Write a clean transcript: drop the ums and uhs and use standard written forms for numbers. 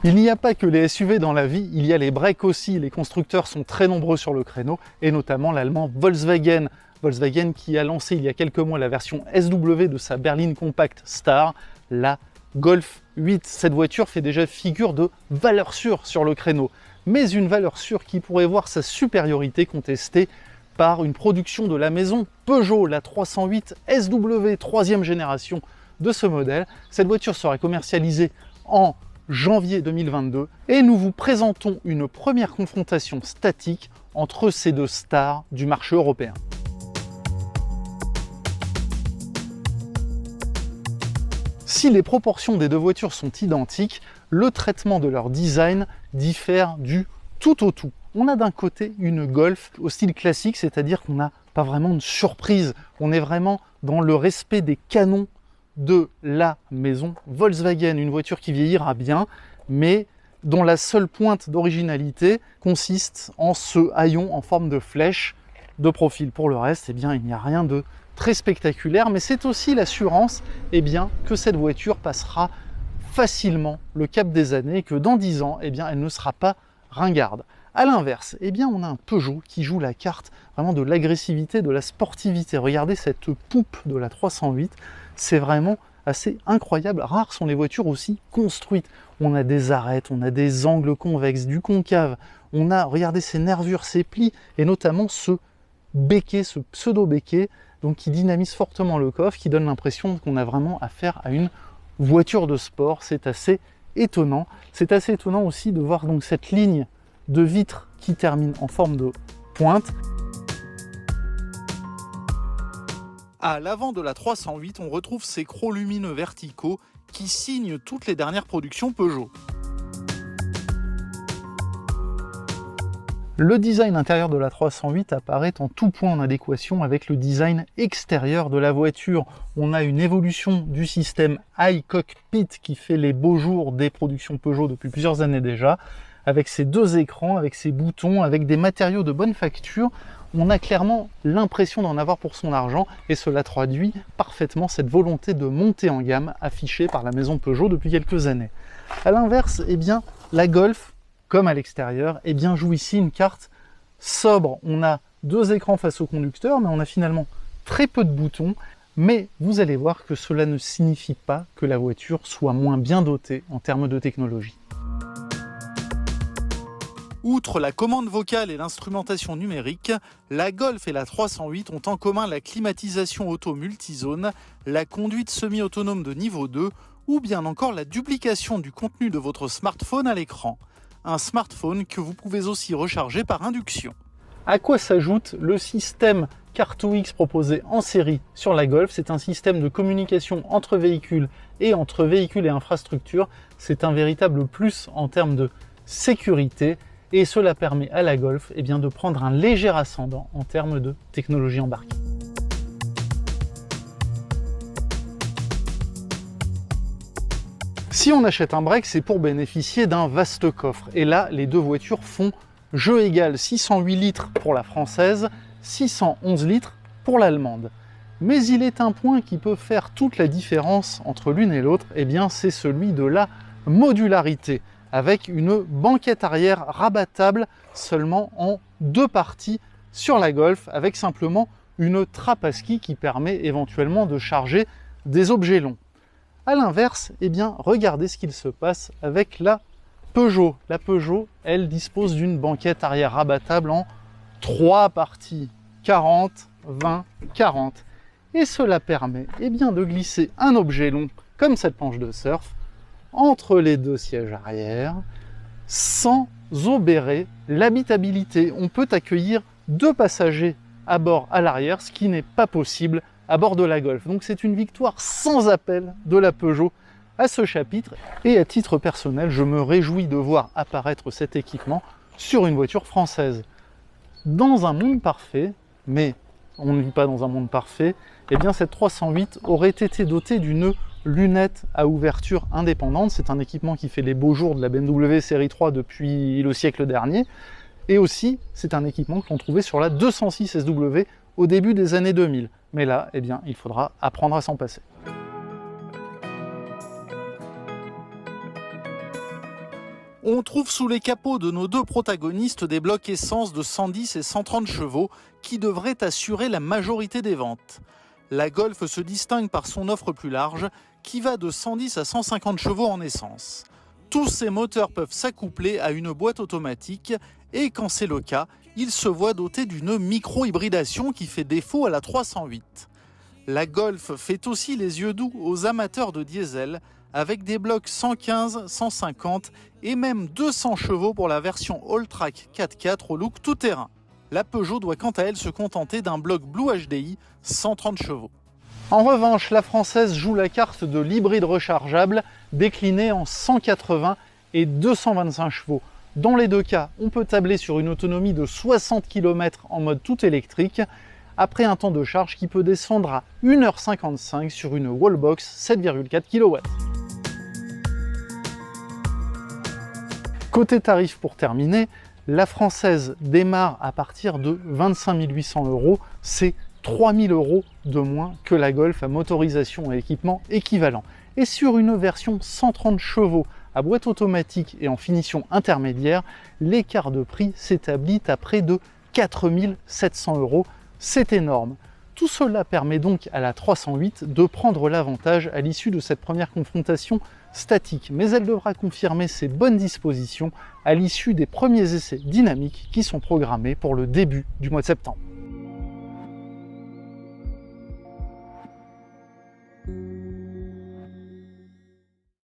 Il n'y a pas que les SUV dans la vie, il y a les breaks aussi. Les constructeurs sont très nombreux sur le créneau, et notamment l'allemand Volkswagen. Volkswagen qui a lancé il y a quelques mois la version SW de sa berline compacte Star, la Golf 8. Cette voiture fait déjà figure de valeur sûre sur le créneau, mais une valeur sûre qui pourrait voir sa supériorité contestée par une production de la maison Peugeot, la 308 SW, troisième génération de ce modèle. Cette voiture sera commercialisée en janvier 2022 et nous vous présentons une première confrontation statique entre ces deux stars du marché européen. Si les proportions des deux voitures sont identiques, le traitement de leur design diffère du tout au tout. On a d'un côté une Golf au style classique, c'est-à-dire qu'on n'a pas vraiment de surprise. On est vraiment dans le respect des canons de la maison Volkswagen, une voiture qui vieillira bien, mais dont la seule pointe d'originalité consiste en ce haillon en forme de flèche de profil. Pour le reste, eh bien, il n'y a rien de très spectaculaire, mais c'est aussi l'assurance que cette voiture passera facilement le cap des années et que dans 10 ans, elle ne sera pas ringarde. A l'inverse, on a un Peugeot qui joue la carte vraiment de l'agressivité, de la sportivité. Regardez cette poupe de la 308, c'est vraiment assez incroyable. Rares sont les voitures aussi construites. On a des arêtes, on a des angles convexes, du concave. On a, regardez ces nervures, ces plis, et notamment ce béquet, ce pseudo-béquet, donc qui dynamise fortement le coffre, qui donne l'impression qu'on a vraiment affaire à une voiture de sport. C'est assez étonnant. C'est assez étonnant aussi de voir donc cette ligne de vitres qui termine en forme de pointe. À l'avant de la 308, on retrouve ces crocs lumineux verticaux qui signent toutes les dernières productions Peugeot. Le design intérieur de la 308 apparaît en tout point en adéquation avec le design extérieur de la voiture. On a une évolution du système iCockpit qui fait les beaux jours des productions Peugeot depuis plusieurs années déjà, avec ses deux écrans, avec ses boutons, avec des matériaux de bonne facture. On a clairement l'impression d'en avoir pour son argent et cela traduit parfaitement cette volonté de monter en gamme affichée par la maison Peugeot depuis quelques années. A l'inverse, la Golf, comme à l'extérieur, joue ici une carte sobre. On a deux écrans face au conducteur, mais on a finalement très peu de boutons. Mais vous allez voir que cela ne signifie pas que la voiture soit moins bien dotée en termes de technologie. Outre la commande vocale et l'instrumentation numérique, la Golf et la 308 ont en commun la climatisation auto multizone, la conduite semi-autonome de niveau 2 ou bien encore la duplication du contenu de votre smartphone à l'écran. Un smartphone que vous pouvez aussi recharger par induction. À quoi s'ajoute le système Car2X proposé en série sur la Golf? C'est un système de communication entre véhicules et infrastructures. C'est un véritable plus en termes de sécurité. Et cela permet à la Golf de prendre un léger ascendant en termes de technologie embarquée. Si on achète un break, c'est pour bénéficier d'un vaste coffre. Et là, les deux voitures font jeu égal, 608 litres pour la française, 611 litres pour l'allemande. Mais il est un point qui peut faire toute la différence entre l'une et l'autre, c'est celui de la modularité, avec une banquette arrière rabattable seulement en deux parties sur la Golf, avec simplement une trappe à ski qui permet éventuellement de charger des objets longs. A l'inverse, regardez ce qu'il se passe avec la Peugeot. La Peugeot, elle dispose d'une banquette arrière rabattable en trois parties, 40, 20, 40. Et cela permet de glisser un objet long, comme cette planche de surf, entre les deux sièges arrière, sans obérer l'habitabilité. On peut accueillir deux passagers à bord à l'arrière, ce qui n'est pas possible à bord de la Golf. Donc c'est une victoire sans appel de la Peugeot à ce chapitre. Et à titre personnel, je me réjouis de voir apparaître cet équipement sur une voiture française. Dans un monde parfait, mais on ne vit pas dans un monde parfait, cette 308 aurait été dotée d'une lunette à ouverture indépendante. C'est un équipement qui fait les beaux jours de la BMW série 3 depuis le siècle dernier. Et aussi, c'est un équipement que l'on trouvait sur la 206 SW au début des années 2000. Mais là, il faudra apprendre à s'en passer. On trouve sous les capots de nos deux protagonistes des blocs essence de 110 et 130 chevaux qui devraient assurer la majorité des ventes. La Golf se distingue par son offre plus large qui va de 110 à 150 chevaux en essence. Tous ces moteurs peuvent s'accoupler à une boîte automatique et quand c'est le cas, ils se voient dotés d'une micro-hybridation qui fait défaut à la 308. La Golf fait aussi les yeux doux aux amateurs de diesel avec des blocs 115, 150 et même 200 chevaux pour la version All-Track 4x4 au look tout-terrain. La Peugeot doit quant à elle se contenter d'un bloc Blue HDI 130 chevaux. En revanche, la française joue la carte de l'hybride rechargeable décliné en 180 et 225 chevaux. Dans les deux cas, on peut tabler sur une autonomie de 60 km en mode tout électrique, après un temps de charge qui peut descendre à 1h55 sur une Wallbox 7,4 kW. Côté tarif pour terminer, la française démarre à partir de 25 800 €, c'est 3 000 € de moins que la Golf à motorisation et équipement équivalent. Et sur une version 130 chevaux à boîte automatique et en finition intermédiaire, l'écart de prix s'établit à près de 4 700 €. C'est énorme. Tout cela permet donc à la 308 de prendre l'avantage à l'issue de cette première confrontation statique. Mais elle devra confirmer ses bonnes dispositions à l'issue des premiers essais dynamiques qui sont programmés pour le début du mois de septembre.